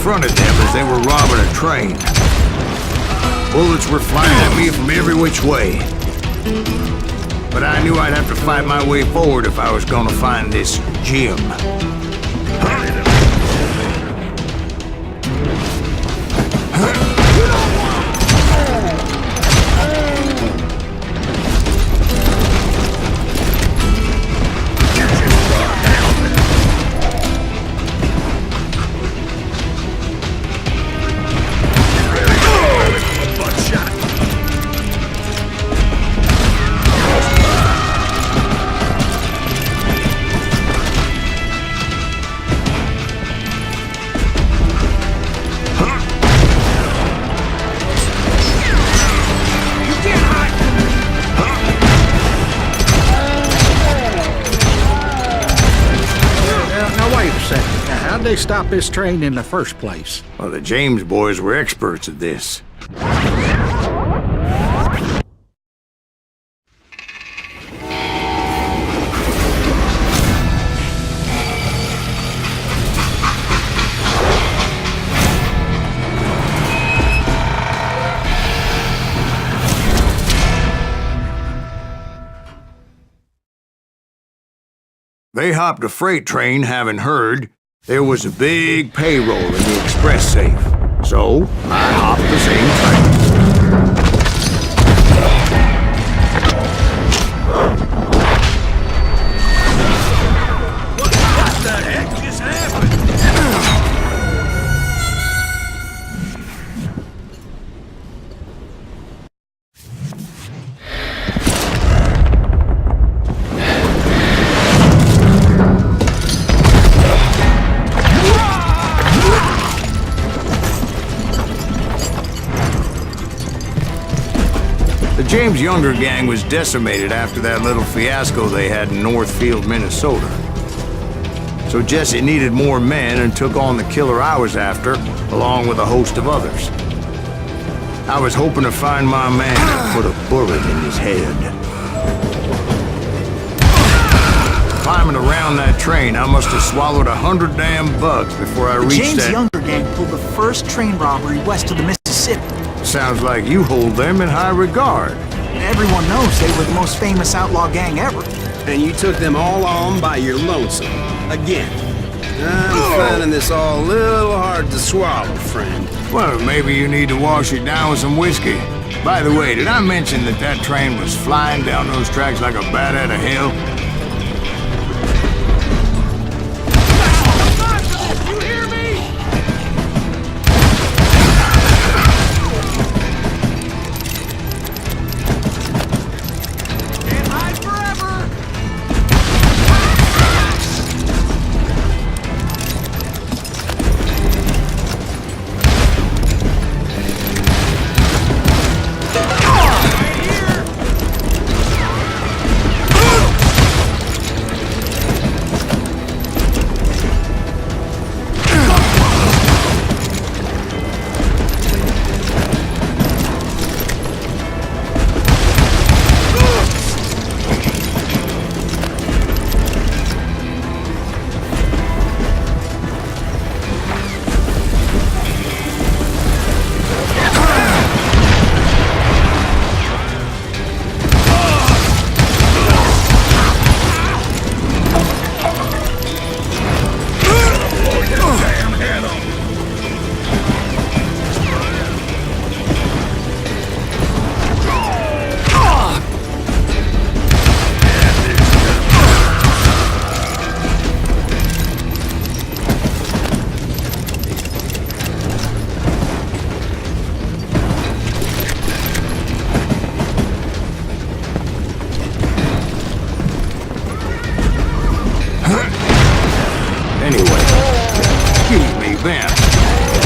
confronted them as they were robbing a train. Bullets were flying at me from every which way. But I knew I'd have to fight my way forward if I was gonna find this gem. How'd they stop this train in the first place? Well, the James boys were experts at this. They hopped a freight train, having heard there was a big payroll in the express safe. So, I hopped the same train. What the heck just happened? The James Younger gang was decimated after that little fiasco they had in Northfield, Minnesota. So Jesse needed more men and took on the killer I was after, along with a host of others. I was hoping to find my man and put a bullet in his head. Climbing around that train, I must have swallowed 100 damn bugs before I reached James that... Younger gang pulled the first train robbery west of the Mississippi. Sounds like you hold them in high regard. Everyone knows they were the most famous outlaw gang ever. And you took them all on by your lonesome. Again. I'm finding this all a little hard to swallow, friend. Well, maybe you need to wash it down with some whiskey. By the way, did I mention that that train was flying down those tracks like a bat out of hell? You hear me? Can't hide forever!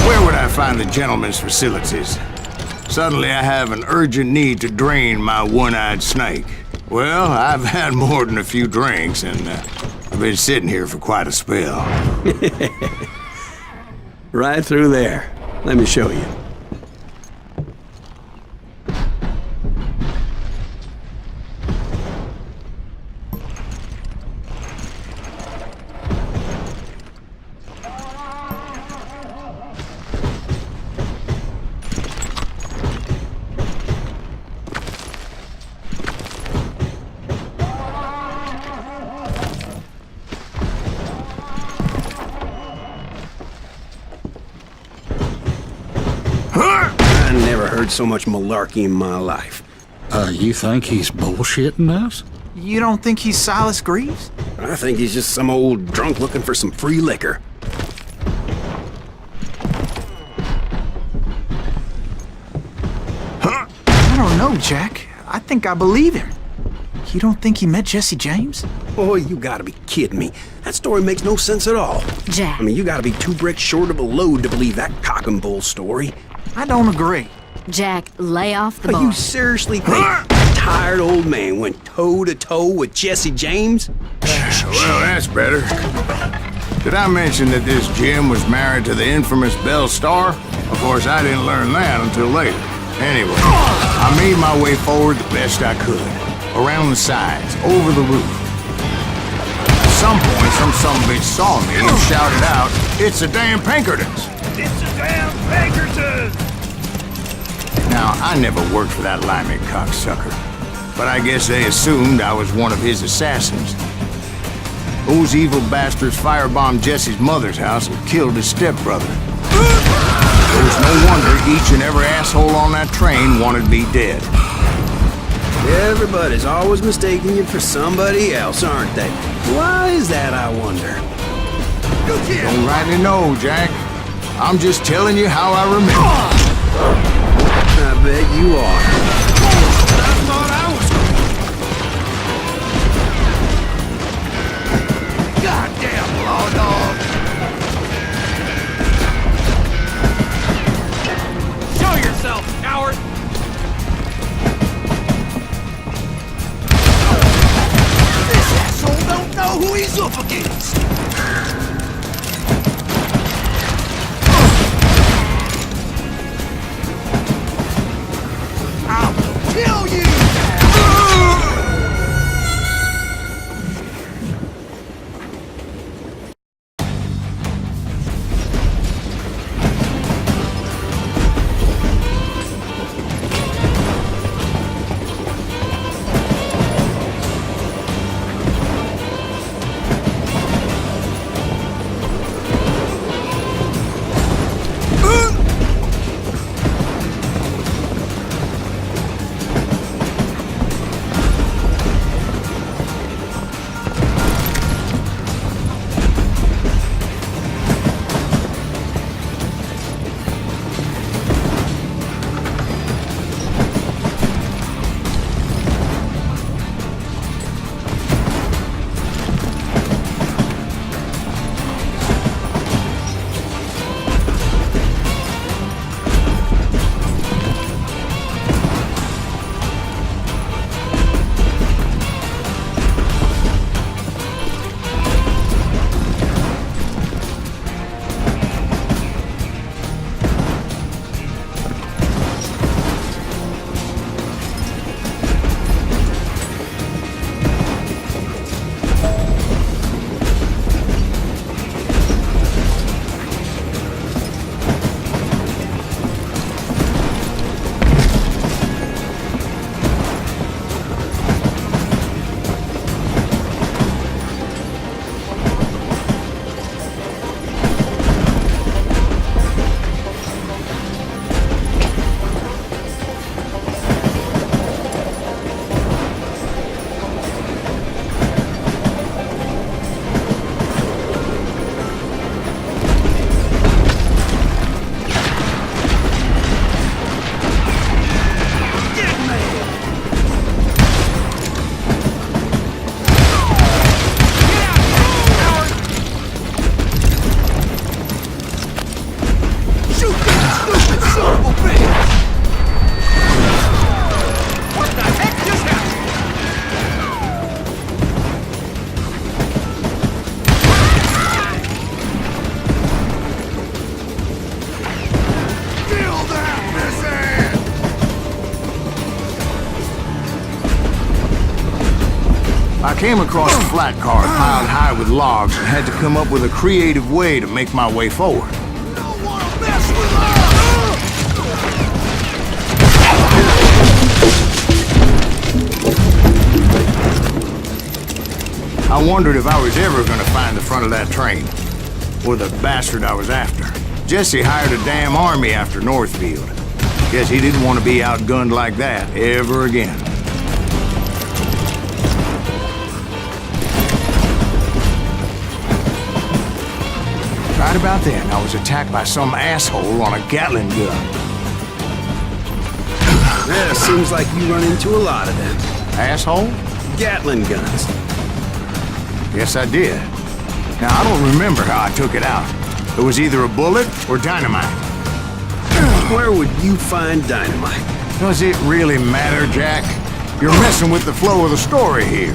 Where would I find the gentleman's facilities? Suddenly I have an urgent need to drain my one-eyed snake. Well, I've had more than a few drinks, and I've been sitting here for quite a spell. Right through there. Let me show you. never heard so much malarkey in my life. You think he's bullshitting us? You don't think he's Silas Greaves? I think he's just some old drunk looking for some free liquor. I don't know, Jack. I think I believe him. You don't think he met Jesse James? Oh, you gotta be kidding me. That story makes no sense at all. Jack. I mean, you gotta be 2 bricks short of a load to believe that cock and bull story. I don't agree. Jack, lay off the But bar. you seriously think a tired old man went toe-to-toe with Jesse James? Well, that's better. Did I mention that this Jim was married to the infamous Belle Starr? Of course, I didn't learn that until later. Anyway, I made my way forward the best I could. Around the sides, over the roof. At some point, some sumbitch saw me and shouted out, "It's the damn Pinkertons!" It's a damn Pinkerton! Now, I never worked for that limey cocksucker, but I guess they assumed I was one of his assassins. Those evil bastards firebombed Jesse's mother's house and killed his stepbrother. It was no wonder each and every asshole on that train wanted me dead. Everybody's always mistaking you for somebody else, aren't they? Why is that, I wonder? Don't rightly know, Jack. I'm just telling you how I remember. I bet you are. I thought I was... Goddamn law dog! Show yourself, coward! This asshole don't know who he's up against! I will kill you! I came across a flat car piled high with logs and had to come up with a creative way to make my way forward. Don't wanna mess with us! I wondered if I was ever gonna find the front of that train, or the bastard I was after. Jesse hired a damn army after Northfield. Guess he didn't want to be outgunned like that ever again. Right about then, I was attacked by some asshole on a Gatling gun. Yeah, seems like you run into a lot of them. Asshole? Gatling guns. Yes, I did. Now, I don't remember how I took it out. It was either a bullet or dynamite. Where would you find dynamite? Does it really matter, Jack? You're messing with the flow of the story here.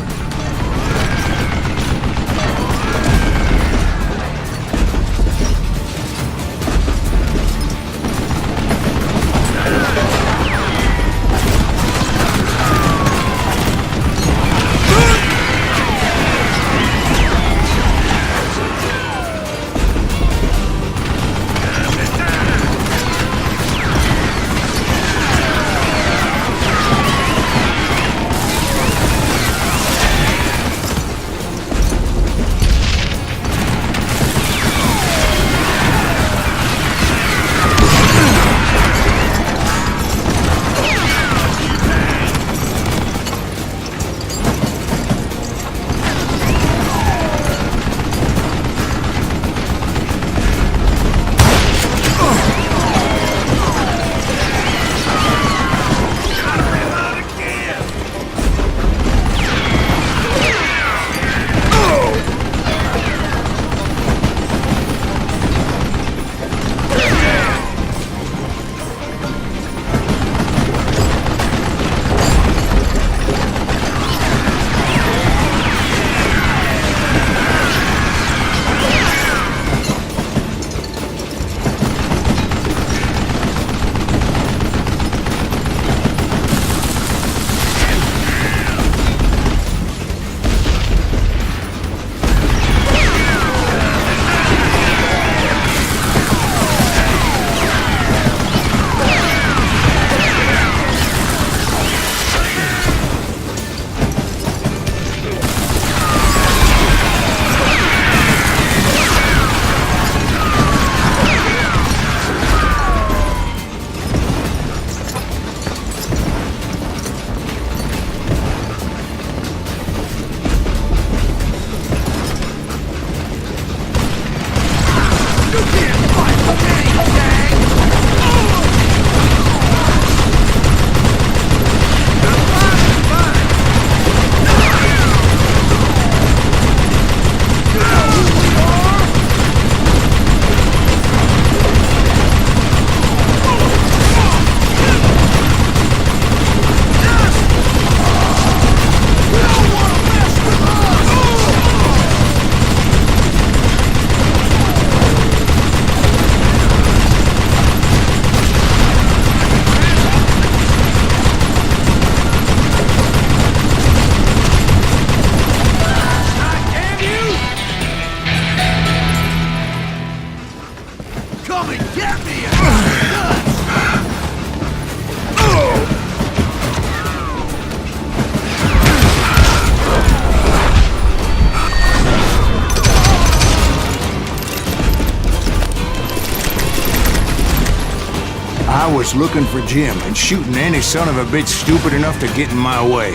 I was looking for Jim and shooting any son of a bitch stupid enough to get in my way.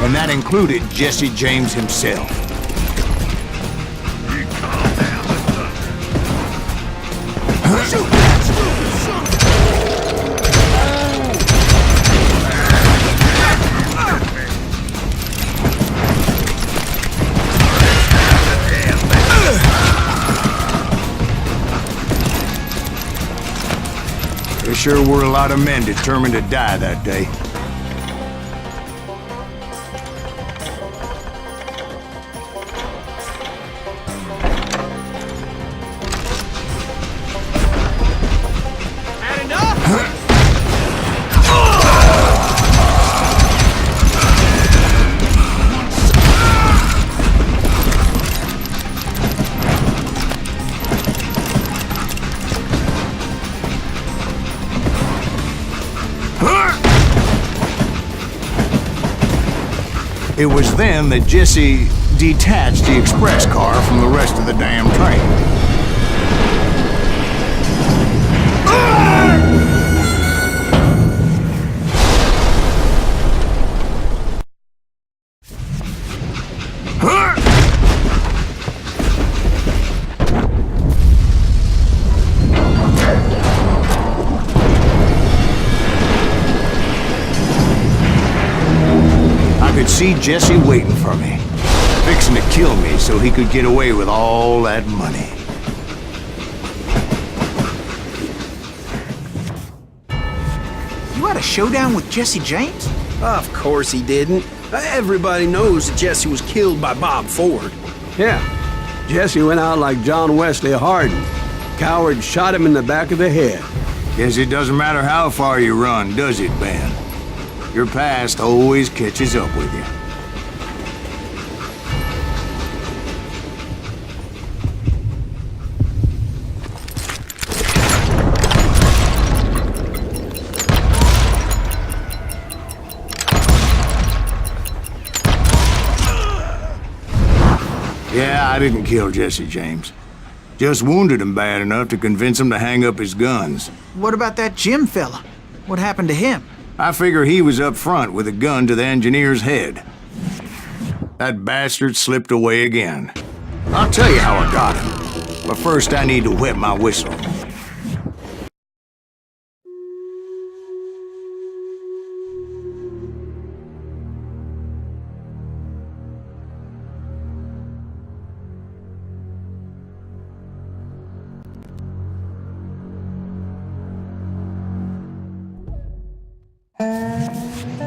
And that included Jesse James himself. Shoot that stupid son of There sure were a lot of men determined to die that day. Had enough? It was then that Jesse detached the express car from the rest of the damn train. see Jesse waiting for me, fixing to kill me so he could get away with all that money. You had a showdown with Jesse James? Of course he didn't. Everybody knows that Jesse was killed by Bob Ford. Yeah. Jesse went out like John Wesley Hardin. Coward shot him in the back of the head. Guess it doesn't matter how far you run, does it, Ben? Your past always catches up with you. Yeah, I didn't kill Jesse James. Just wounded him bad enough to convince him to hang up his guns. What about that Jim fella? What happened to him? I figure he was up front with a gun to the engineer's head. That bastard slipped away again. I'll tell you how I got him. But first I need to wet my whistle.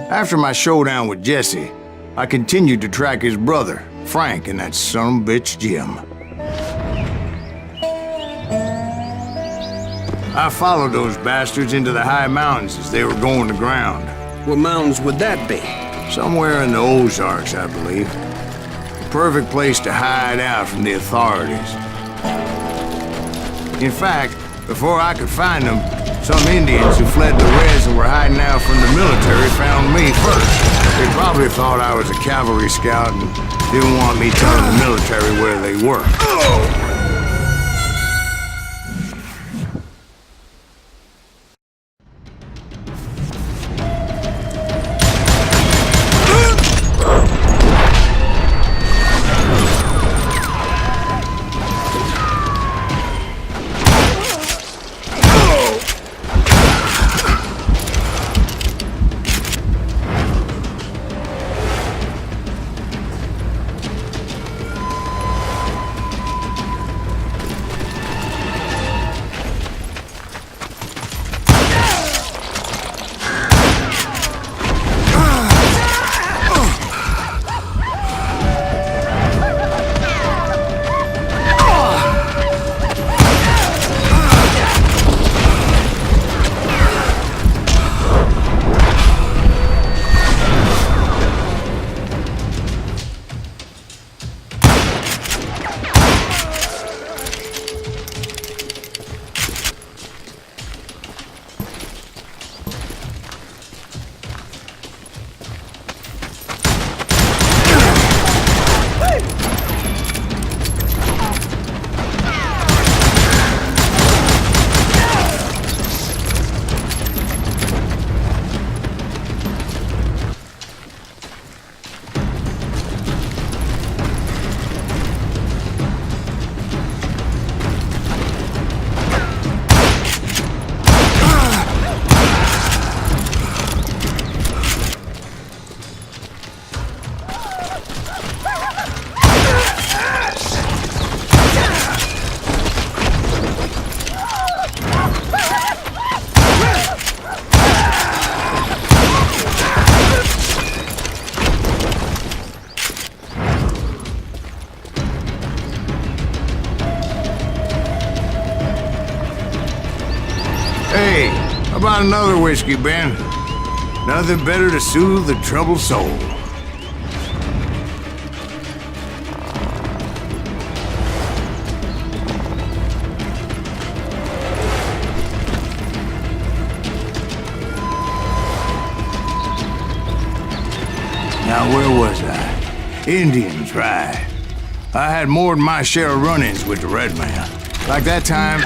After my showdown with Jesse, I continued to track his brother, Frank, and that sumbitch Jim. I followed those bastards into the high mountains as they were going to ground. What mountains would that be? Somewhere in the Ozarks, I believe. The perfect place to hide out from the authorities. In fact, before I could find them, some Indians who fled the Reds and were hiding out from the military found me first. They probably thought I was a cavalry scout and didn't want me telling the military where they were. Hey, how about another whiskey, Ben? Nothing better to soothe the troubled soul. Now, where was I? Indians, right. I had more than my share of run-ins with the Red Man. Like that time...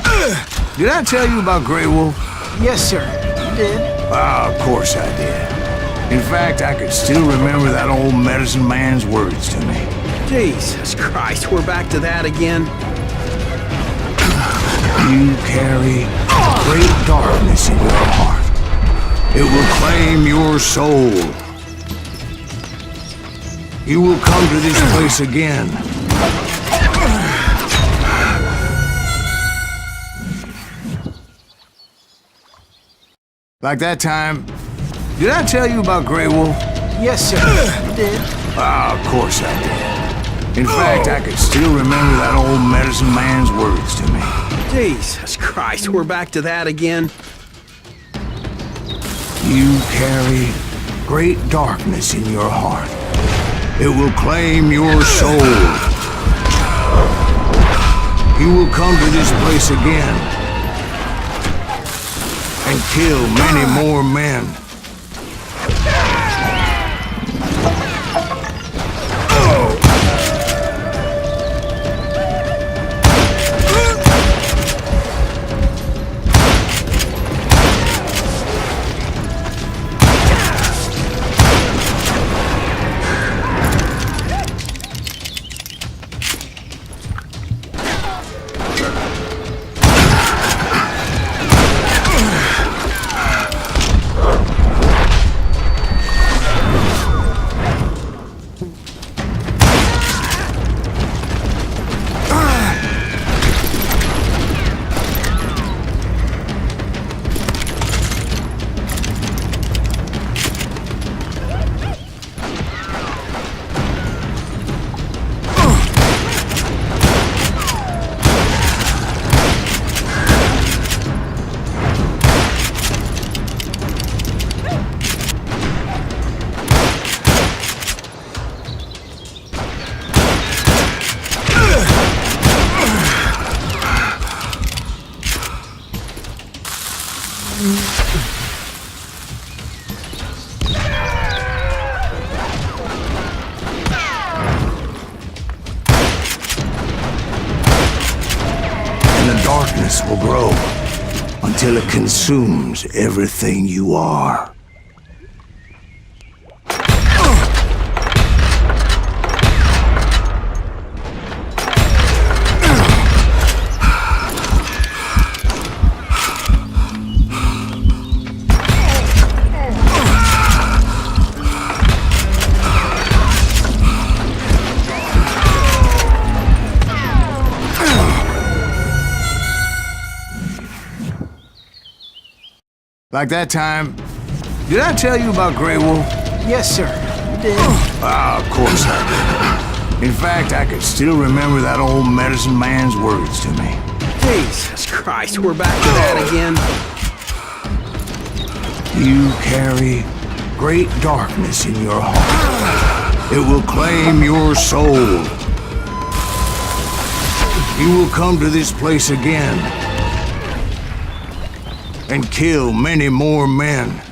Did I tell you about Grey Wolf? Yes, sir. You did. Ah, of course I did. In fact, I could still remember that old medicine man's words to me. Jesus Christ, we're back to that again? You carry great darkness in your heart. It will claim your soul. You will come to this place again. Like that time, did I tell you about Grey Wolf? Yes, sir. You did. Ah, of course I did. In fact, I can still remember that old medicine man's words to me. Jesus Christ, we're back to that again. You carry great darkness in your heart. It will claim your soul. You will come to this place again and kill many more men. Darkness will grow until it consumes everything you are. Like that time, did I tell you about Grey Wolf? Yes, sir. You did. Ah, of course I did. In fact, I can still remember that old medicine man's words to me. Jesus Christ, we're back to that again. You carry great darkness in your heart. It will claim your soul. You will come to this place again and kill many more men.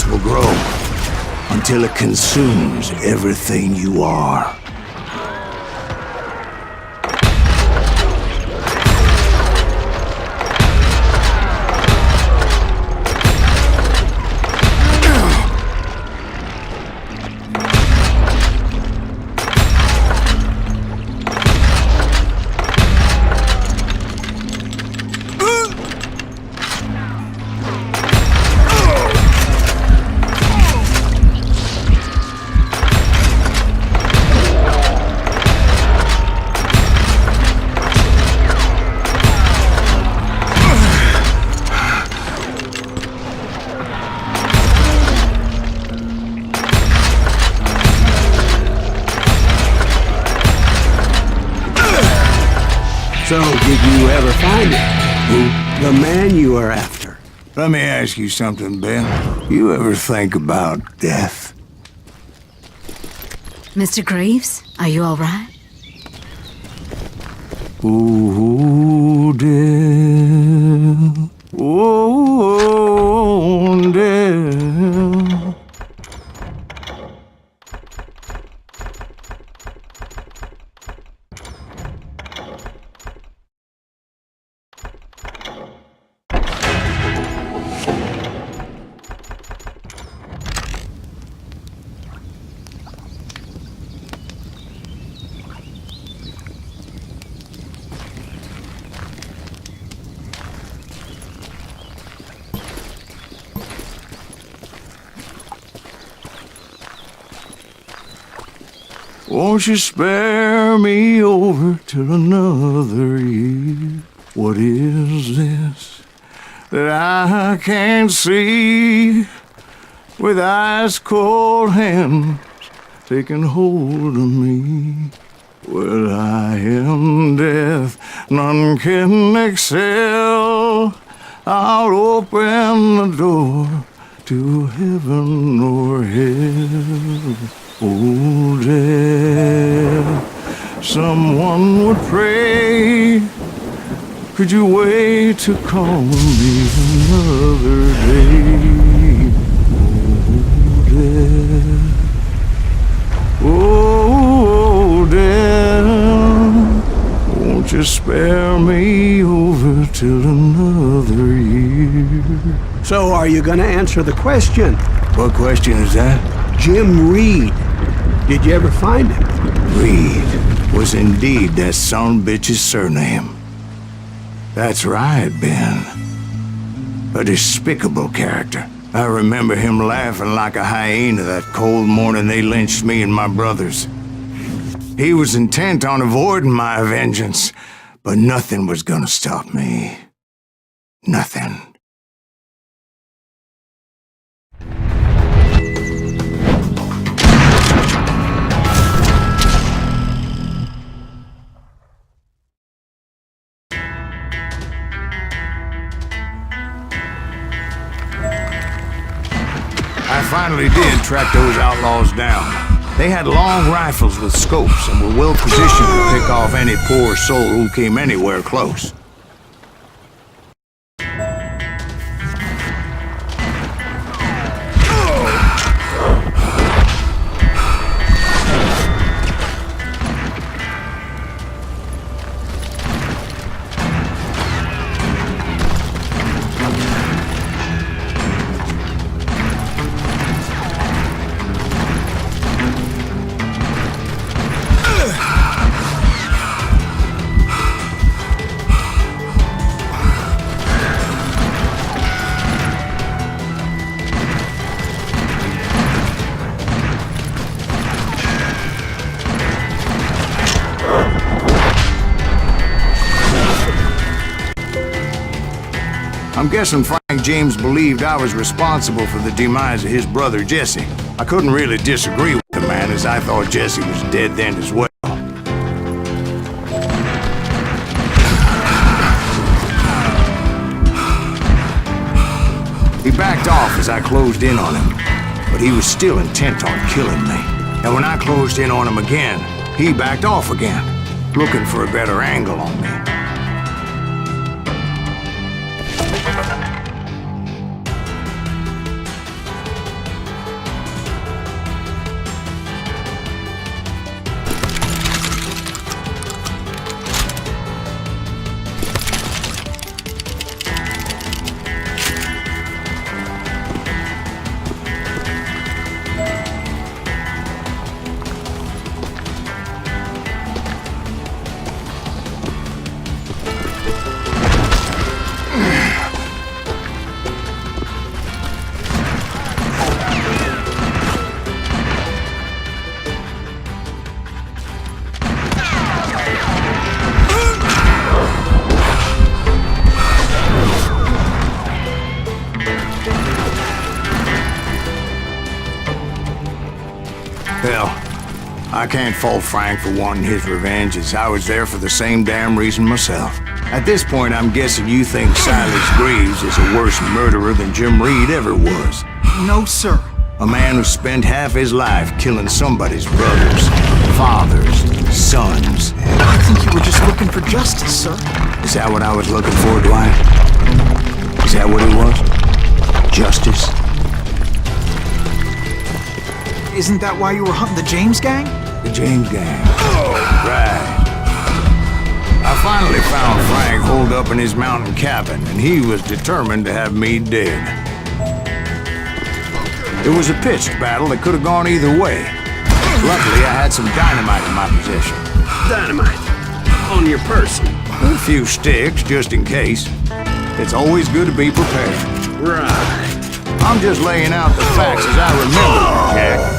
Will grow until it consumes everything you are. So, did you ever find it? Who? The man you were after. Let me ask you something, Ben. You ever think about death? Mr. Greaves, are you all right? Ooh, death. Oh, death. Won't you spare me over till another year? What is this that I can't see? With ice cold hands taking hold of me. Well, I am death, none can excel. I'll open the door to heaven or hell. Oh, death, someone would pray. Could you wait to call me another day? Oh, death, won't you spare me over till another year? So, are you gonna answer the question? What question is that? Jim Reed. Did you ever find him? Reed was indeed that son-bitch's surname. That's right, Ben. A despicable character. I remember him laughing like a hyena that cold morning they lynched me and my brothers. He was intent on avoiding my vengeance, but nothing was gonna stop me. Nothing. I finally did track those outlaws down. They had long rifles with scopes and were well positioned to pick off any poor soul who came anywhere close. I'm guessing Frank James believed I was responsible for the demise of his brother Jesse. I couldn't really disagree with the man, as I thought Jesse was dead then as well. He backed off as I closed in on him, but he was still intent on killing me. And when I closed in on him again, he backed off again, looking for a better angle on me. Hell, I can't fault Frank for wanting his revenge, as I was there for the same damn reason myself. At this point, I'm guessing you think Silas Greaves is a worse murderer than Jim Reed ever was. No, sir. A man who spent half his life killing somebody's brothers, fathers, sons. I think you were just looking for justice, sir. Is that what I was looking for, Dwight? Is that what it was? Justice? Isn't that why you were hunting the James gang? The James gang. Right. I finally found Frank holed up in his mountain cabin, and he was determined to have me dead. It was a pitched battle that could have gone either way. Luckily, I had some dynamite in my possession. Dynamite. On your person. A few sticks, just in case. It's always good to be prepared. Right. I'm just laying out the facts as I remember them, Jack.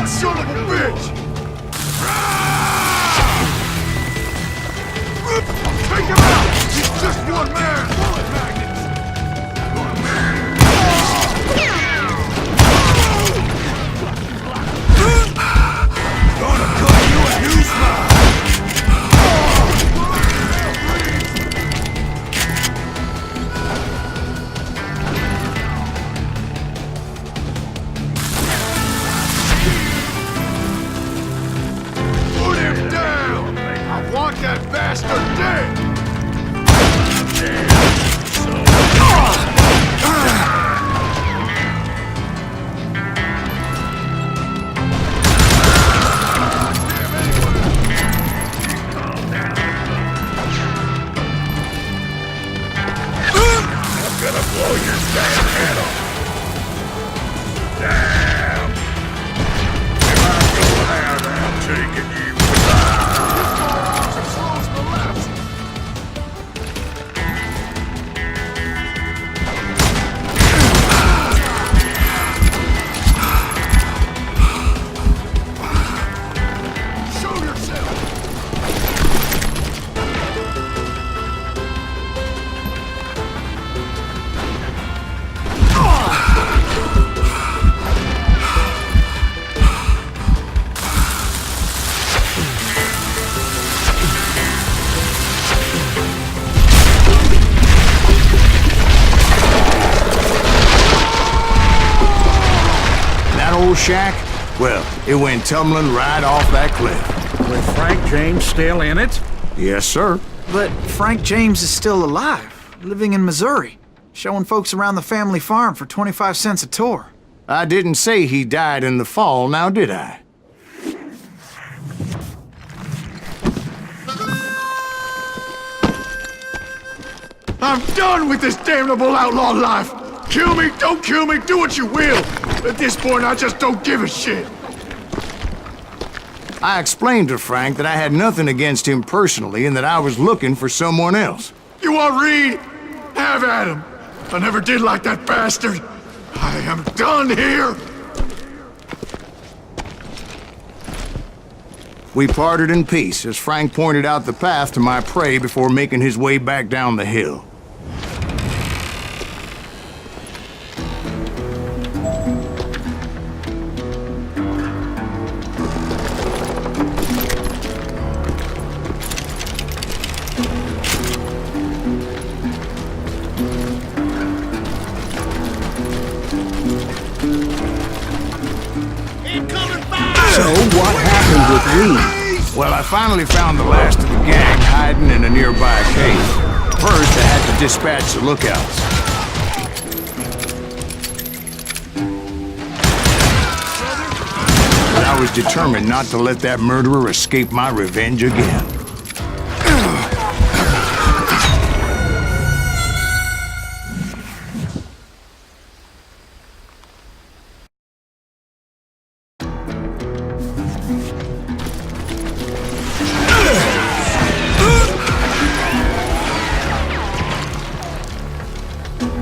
Son of a bitch! Take him out! He's just one man! Bullet magnets! Gonna cut you a new smile! That bastard dead! I'm gonna blow your damn head off! Damn! If I go out, I'm taking you shack? Well, it went tumbling right off that cliff. With Frank James still in it? Yes, sir. But Frank James is still alive, living in Missouri, showing folks around the family farm for 25 cents a tour. I didn't say he died in the fall, now did I? I'm done with this damnable outlaw life! Kill me, don't kill me, do what you will! At this point, I just don't give a shit! I explained to Frank that I had nothing against him personally and that I was looking for someone else. You want Reed? Have at him! I never did like that bastard! I am done here! We parted in peace as Frank pointed out the path to my prey before making his way back down the hill. Reed? Well, I finally found the last of the gang hiding in a nearby cave. First, I had to dispatch the lookouts. But I was determined not to let that murderer escape my revenge again.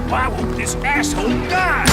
Why won't this asshole die?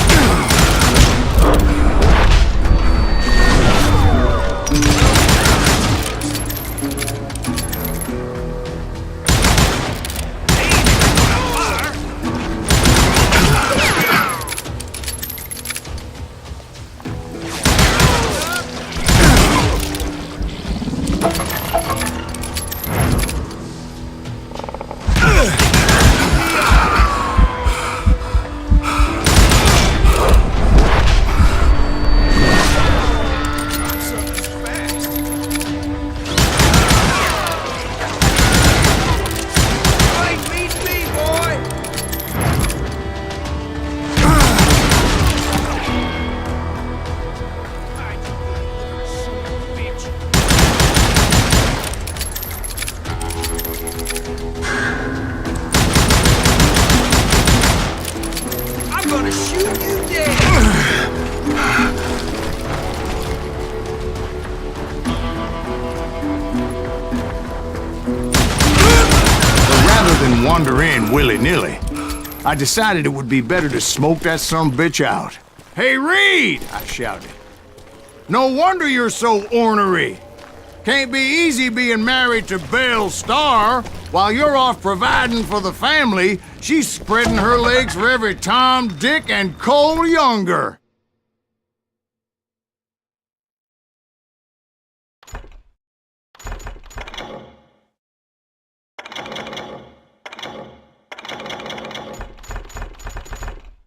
Wander in willy-nilly, I decided it would be better to smoke that sumbitch out. "Hey, Reed!" I shouted. "No wonder you're so ornery. Can't be easy being married to Belle Starr. While you're off providing for the family, she's spreading her legs for every Tom, Dick, and Cole younger."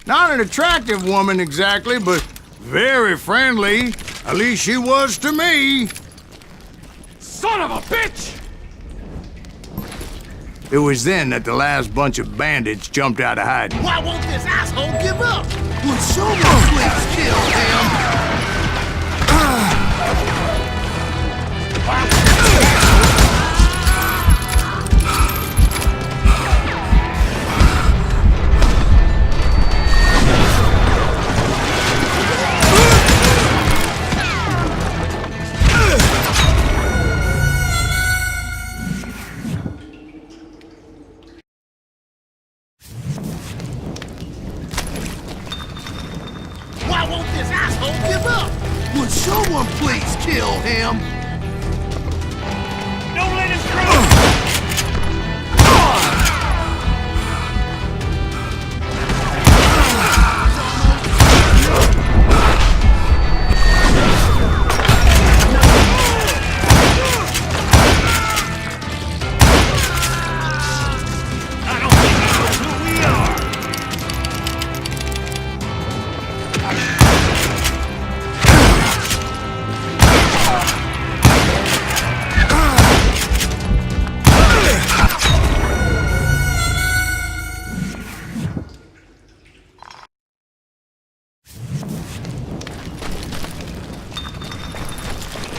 Not an attractive woman exactly, but very friendly. At least she was to me. Son of a bitch! It was then that the last bunch of bandits jumped out of hiding. Why won't this asshole give up? Would someone please kill him? Why won't this asshole give up? Would someone please kill him? Don't let him through! I don't think he knows who we are.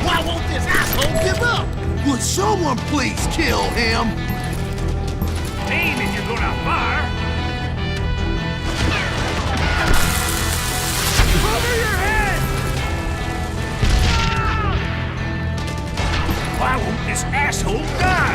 Why won't this asshole give up? Would someone please kill him? Aim if you're gonna fire. Cover your head! Why won't this asshole die?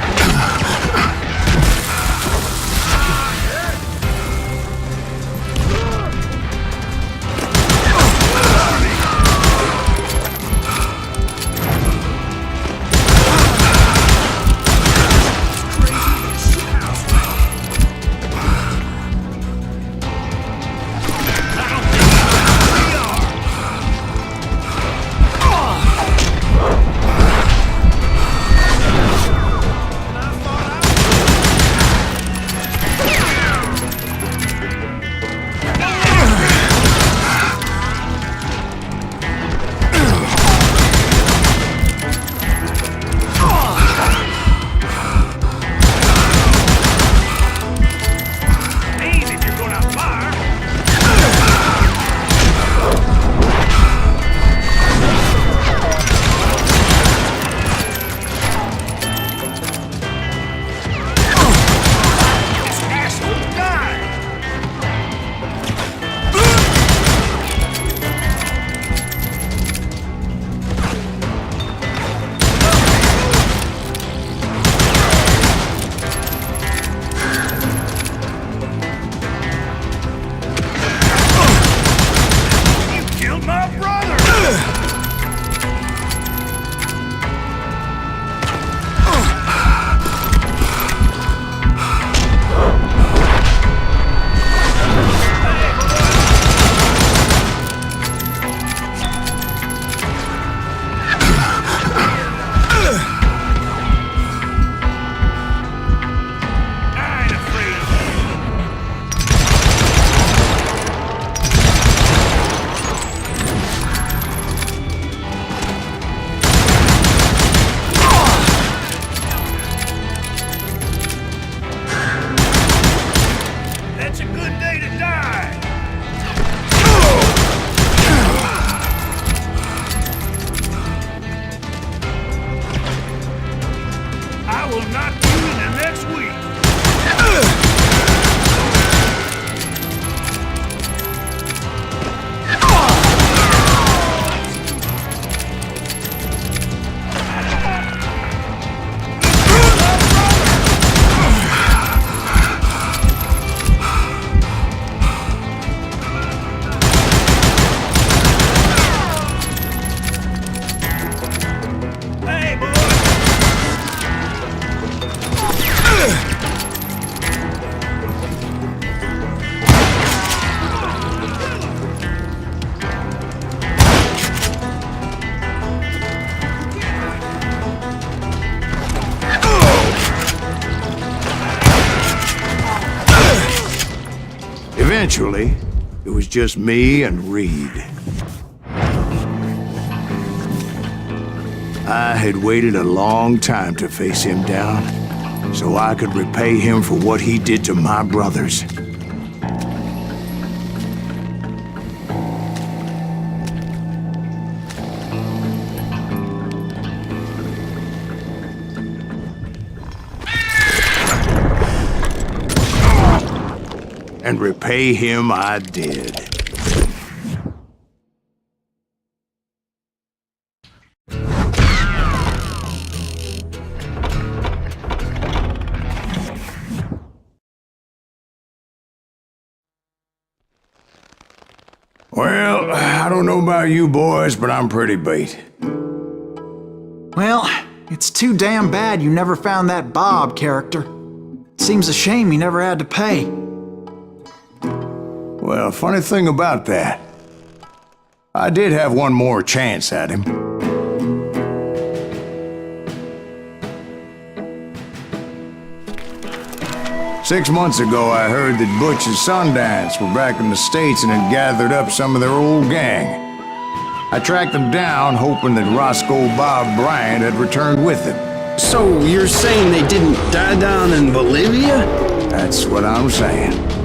Eventually, it was just me and Reed. I had waited a long time to face him down, so I could repay him for what he did to my brothers. And repay him I did. Well, I don't know about you boys, but I'm pretty beat. Well, it's too damn bad you never found that Bob character. Seems a shame you never had to pay. Well, funny thing about that, I did have one more chance at him. Six months ago, I heard that Butch and Sundance were back in the States and had gathered up some of their old gang. I tracked them down, hoping that Roscoe Bob Bryant had returned with them. So you're saying they didn't die down in Bolivia? That's what I'm saying.